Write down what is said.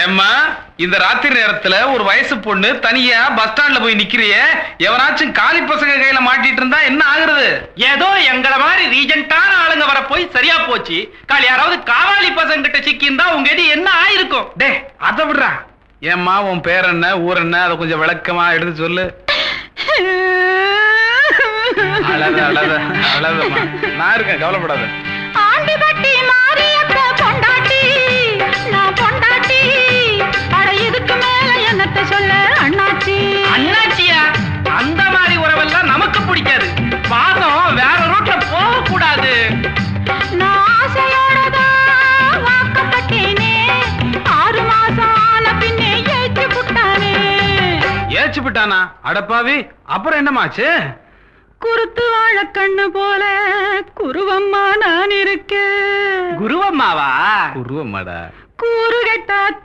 ஏம்மா இந்த ராத்திரி நேரத்துல ஒரு வயசு பொண்ணு தனியா பஸ் ஸ்டாண்ட்ல போய் நிக்கிறிய, எவனாச்சும் காலி பசங்க கையில மாட்டிட்டு இருந்தா என்ன ஆகுறது? ஏதோ எங்கள மாதிரி ரீஜென்ட்டான ஆளுங்க வர போய் சரியா போச்சு. காலி யாராவது காவாலி பசங்க கிட்ட சிக்கியிருந்தா உங்க எது என்ன ஆயிருக்கும்? டே அத விடுறா. ஏம்மா உன் பேர் என்ன, ஊர் என்ன, அதை கொஞ்சம் விளக்கமா எடுத்து சொல்லு. அழத அழத அழதம்மா, நான் இருக்கேன், கவலைப்படாத. ஆண்டிபட்டி மாரியப்ப பொண்டாட்டி, நான் பொண்டாட்டி. அட இதுக்கு மேல என்னத்த சொல்ல அண்ணாச்சி. அண்ணாச்சியா? அந்த மாதிரி உறவெல்லாம் நமக்கு பிடிக்காது. பாசம் வேற ரூட்ல போக கூடாது. நான் ஆசையோடதான் வாக்கப்பட்டேனே, 6 மாசம் ஆன பின்னே ஏச்சு புட்டானே. ஏச்சு விட்டானா? அடப்பாவி, அப்புறம் என்னமாச்சு? குருத்து வாழ கண்ணு போல குருவம்மா நான் இருக்கேன். குருவம்மாவா? குருவம்மாடா. கூறு கெட்டாத்தம்